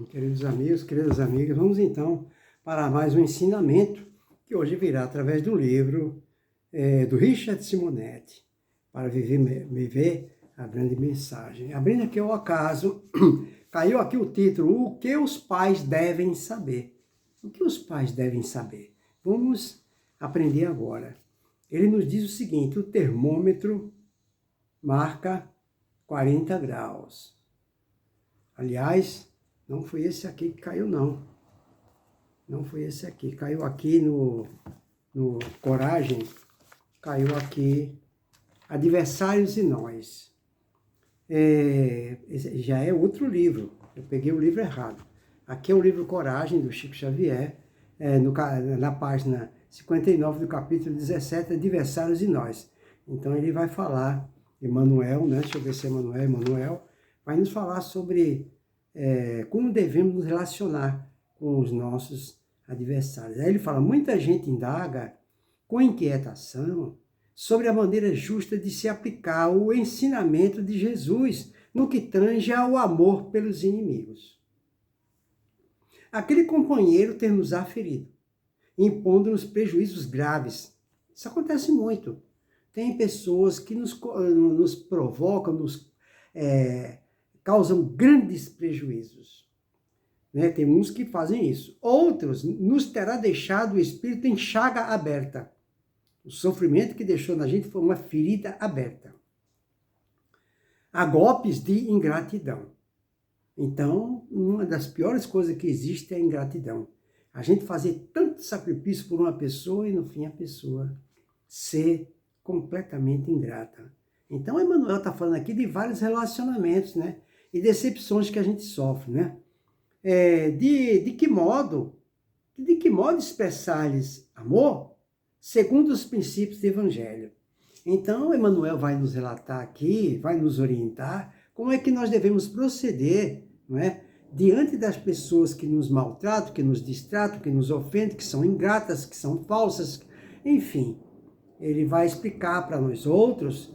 Queridos amigos, queridas amigas, vamos então para mais um ensinamento que hoje virá através do livro do Richard Simonetti, para viver a grande mensagem. Abrindo aqui ao acaso, caiu aqui o título, O que os pais devem saber? O que os pais devem saber? Vamos aprender agora. Ele nos diz o seguinte, o termômetro marca 40 graus. Aliás, não foi esse aqui que caiu, não. Não foi esse aqui. Caiu aqui no Coragem, caiu aqui Adversários e Nós. Já é outro livro. Eu peguei o livro errado. Aqui é o livro Coragem, do Chico Xavier, na página 59 do capítulo 17, Adversários e Nós. Então ele vai falar, Emmanuel, né? Deixa eu ver se é Emmanuel, vai nos falar sobre como devemos nos relacionar com os nossos adversários. Aí ele fala, muita gente indaga com inquietação sobre a maneira justa de se aplicar o ensinamento de Jesus no que tange ao amor pelos inimigos. Aquele companheiro ter nos ferido, impondo-nos prejuízos graves. Isso acontece muito. Tem pessoas que nos provocam, causam grandes prejuízos. Né? Tem uns que fazem isso. Outros nos terá deixado o espírito em chaga aberta. O sofrimento que deixou na gente foi uma ferida aberta. Há golpes de ingratidão. Então, uma das piores coisas que existe é a ingratidão. A gente fazer tanto sacrifício por uma pessoa e no fim a pessoa ser completamente ingrata. Então, Emmanuel está falando aqui de vários relacionamentos, né? E decepções que a gente sofre, né? De que modo expressar-lhes amor segundo os princípios do Evangelho. Então, Emmanuel vai nos relatar aqui, vai nos orientar como é que nós devemos proceder, não é? Diante das pessoas que nos maltratam, que nos distratam, que nos ofendem, que são ingratas, que são falsas, enfim. Ele vai explicar para nós outros,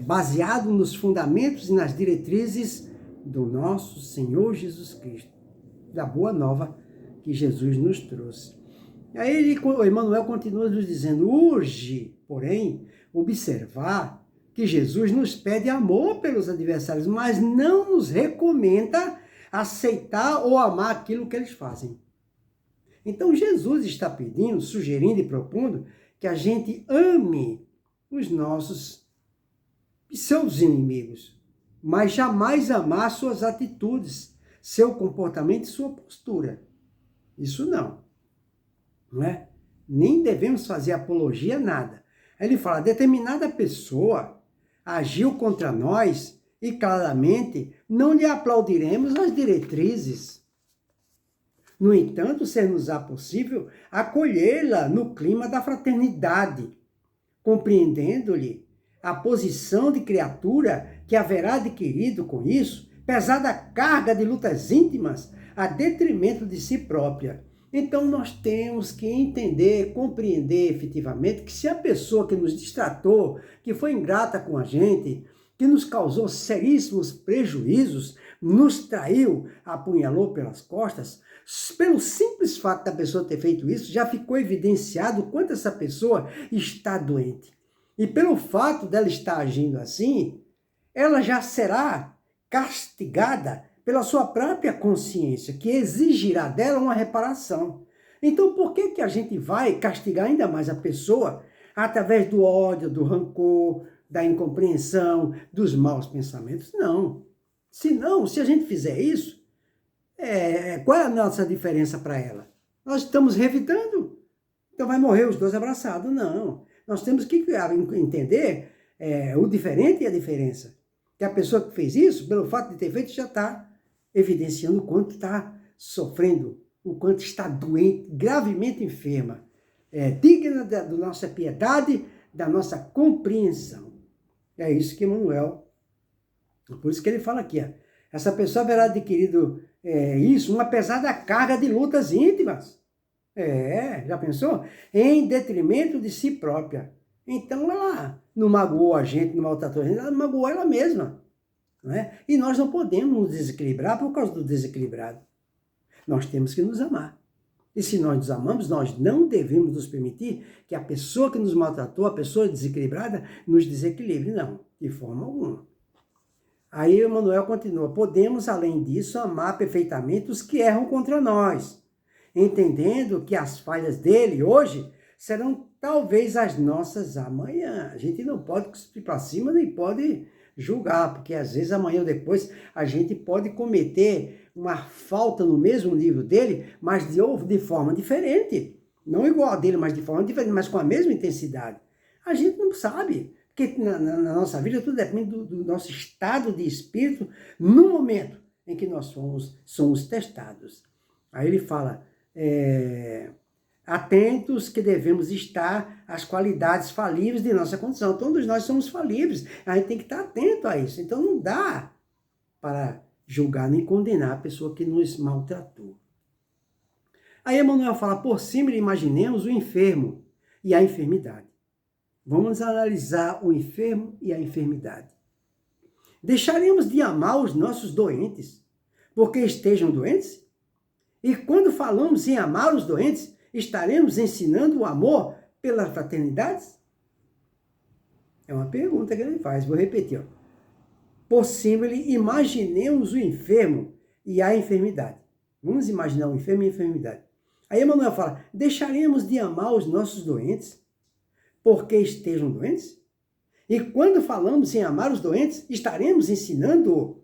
baseado nos fundamentos e nas diretrizes do nosso Senhor Jesus Cristo, da boa nova que Jesus nos trouxe. Aí Emmanuel continua nos dizendo, urge, porém, observar que Jesus nos pede amor pelos adversários, mas não nos recomenda aceitar ou amar aquilo que eles fazem. Então Jesus está pedindo, sugerindo e propondo que a gente ame os seus inimigos, mas jamais amar suas atitudes, seu comportamento e sua postura. Isso não é? Nem devemos fazer apologia a nada. Aí ele fala, determinada pessoa agiu contra nós e claramente não lhe aplaudiremos as diretrizes. No entanto, ser-nos-á possível acolhê-la no clima da fraternidade, compreendendo-lhe a posição de criatura que haverá adquirido com isso, pesada carga de lutas íntimas a detrimento de si própria. Então nós temos que entender, compreender efetivamente que se a pessoa que nos distratou, que foi ingrata com a gente, que nos causou seríssimos prejuízos, nos traiu, apunhalou pelas costas, pelo simples fato da pessoa ter feito isso, já ficou evidenciado o quanto essa pessoa está doente. E pelo fato dela estar agindo assim, ela já será castigada pela sua própria consciência, que exigirá dela uma reparação. Então, por que a gente vai castigar ainda mais a pessoa através do ódio, do rancor, da incompreensão, dos maus pensamentos? Não. Se a gente fizer isso, qual é a nossa diferença para ela? Nós estamos revidando. Então vai morrer os dois abraçados? Não. Nós temos que entender o diferente e a diferença. Que a pessoa que fez isso, pelo fato de ter feito, já está evidenciando o quanto está sofrendo, o quanto está doente, gravemente enferma. Digna da nossa piedade, da nossa compreensão. É isso que Emmanuel, por isso que ele fala aqui, essa pessoa haverá adquirido uma pesada carga de lutas íntimas. Já pensou? Em detrimento de si própria. Então ela não magoou a gente, não maltratou a gente, ela magoou ela mesma. não é? E nós não podemos nos desequilibrar por causa do desequilibrado. Nós temos que nos amar. E se nós nos amamos, nós não devemos nos permitir que a pessoa que nos maltratou, a pessoa desequilibrada, nos desequilibre, não, de forma alguma. Aí Emmanuel continua, podemos, além disso, amar perfeitamente os que erram contra nós, entendendo que as falhas dele hoje serão talvez as nossas amanhã. A gente não pode cuspir para cima, nem pode julgar, porque às vezes amanhã ou depois a gente pode cometer uma falta no mesmo nível dele, mas de forma diferente. Não igual a dele, mas de forma diferente, mas com a mesma intensidade. A gente não sabe. Porque na nossa vida tudo depende do nosso estado de espírito no momento em que nós somos testados. Aí ele fala, atentos que devemos estar às qualidades falíveis de nossa condição. Todos nós somos falíveis, a gente tem que estar atento a isso. Então não dá para julgar nem condenar a pessoa que nos maltratou. Aí Emmanuel fala, por cima imaginemos o enfermo e a enfermidade. Vamos analisar o enfermo e a enfermidade. Deixaremos de amar os nossos doentes, porque estejam doentes? E quando falamos em amar os doentes, estaremos ensinando o amor pelas fraternidades? É uma pergunta que ele faz, vou repetir. Por cima, imaginemos o enfermo e a enfermidade. Vamos imaginar o enfermo e a enfermidade. Aí Emmanuel fala, deixaremos de amar os nossos doentes, porque estejam doentes? E quando falamos em amar os doentes, estaremos ensinando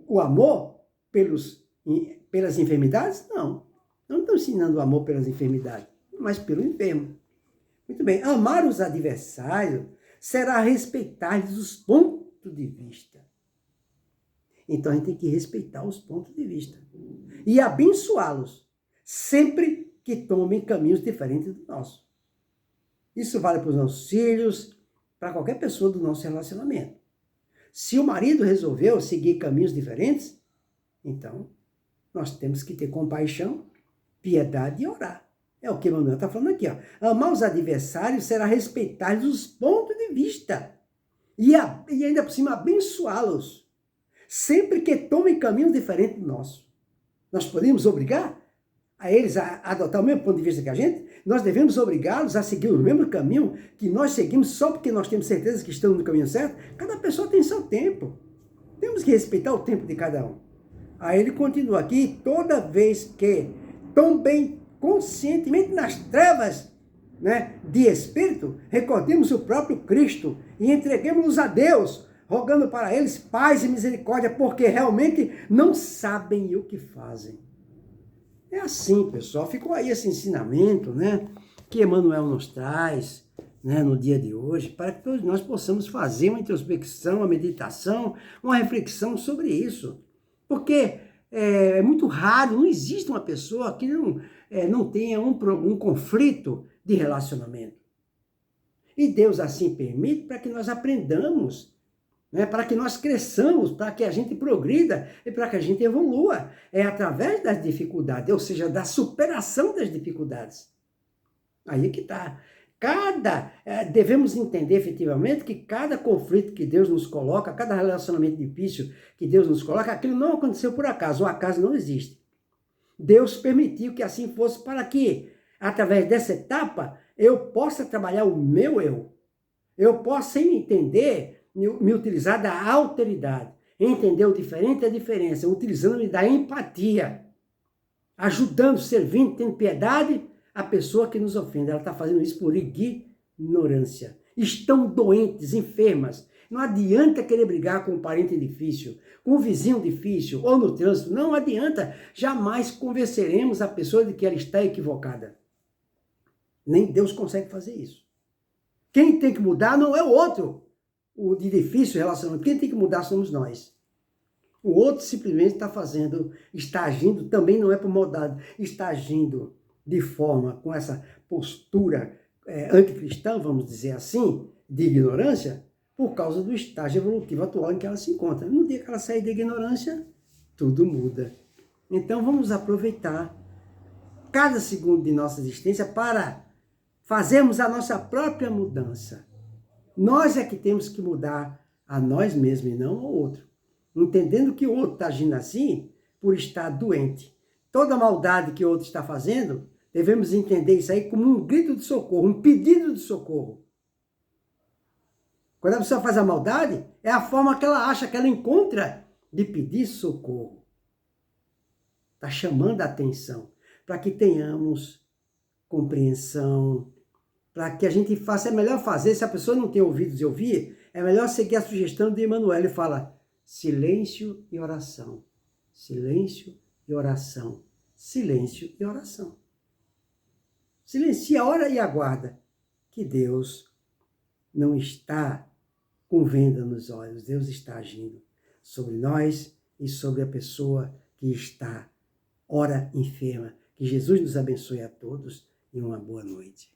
o amor pelas enfermidades? Não. Não estamos ensinando o amor pelas enfermidades, mas pelo enfermo. Muito bem. Amar os adversários será respeitar-lhes os pontos de vista. Então a gente tem que respeitar os pontos de vista. E abençoá-los, sempre que tomem caminhos diferentes do nosso. Isso vale para os nossos filhos, para qualquer pessoa do nosso relacionamento. Se o marido resolveu seguir caminhos diferentes, então nós temos que ter compaixão, piedade e orar. É o que Emmanuel está falando aqui. Ó. Amar os adversários será respeitar os pontos de vista. E ainda por cima abençoá-los, sempre que tomem caminhos diferentes do nosso. Nós podemos obrigar a eles a adotar o mesmo ponto de vista que a gente? Nós devemos obrigá-los a seguir o mesmo caminho que nós seguimos só porque nós temos certeza que estamos no caminho certo? Cada pessoa tem seu tempo. Temos que respeitar o tempo de cada um. Aí ele continua aqui, toda vez que também conscientemente nas trevas, né, de espírito, recordemos o próprio Cristo e entreguemos-nos a Deus, rogando para eles paz e misericórdia, porque realmente não sabem o que fazem. É assim, pessoal, ficou aí esse ensinamento, né, que Emmanuel nos traz, né, no dia de hoje, para que todos nós possamos fazer uma introspecção, uma meditação, uma reflexão sobre isso. Porque é muito raro, não existe uma pessoa que não tenha um conflito de relacionamento. E Deus assim permite para que nós aprendamos, né, para que nós cresçamos, para que a gente progrida e para que a gente evolua. É através das dificuldades, ou seja, da superação das dificuldades. Aí é que está. Devemos entender efetivamente que cada conflito que Deus nos coloca, cada relacionamento difícil que Deus nos coloca, aquilo não aconteceu por acaso, o acaso não existe. Deus permitiu que assim fosse para que, através dessa etapa, eu possa trabalhar o meu eu. Eu possa entender, me utilizar da alteridade, entender o diferente e a diferença, utilizando-me da empatia, ajudando, servindo, tendo piedade, a pessoa que nos ofende. Ela está fazendo isso por ignorância. Estão doentes, enfermas. Não adianta querer brigar com um parente difícil, com um vizinho difícil, ou no trânsito. Não adianta. Jamais convenceremos a pessoa de que ela está equivocada. Nem Deus consegue fazer isso. Quem tem que mudar não é o outro, o de difícil relacionamento. Quem tem que mudar somos nós. O outro simplesmente está agindo, também não é por maldade, está agindo de forma, com essa postura anticristã, vamos dizer assim, de ignorância, por causa do estágio evolutivo atual em que ela se encontra. No dia que ela sair da ignorância, tudo muda. Então vamos aproveitar cada segundo de nossa existência para fazermos a nossa própria mudança. Nós é que temos que mudar a nós mesmos e não ao outro. entendendo que o outro está agindo assim por estar doente. Toda maldade que o outro está fazendo, devemos entender isso aí como um grito de socorro, um pedido de socorro. Quando a pessoa faz a maldade, é a forma que ela acha, que ela encontra de pedir socorro. Está chamando a atenção para que tenhamos compreensão, para que a gente faça, é melhor fazer, se a pessoa não tem ouvidos de ouvir, é melhor seguir a sugestão de Emmanuel. Ele fala, silêncio e oração, silêncio e oração, silêncio e oração. Silencia, ora e aguarda, que Deus não está com venda nos olhos, Deus está agindo sobre nós e sobre a pessoa que está ora enferma. Que Jesus nos abençoe a todos e uma boa noite.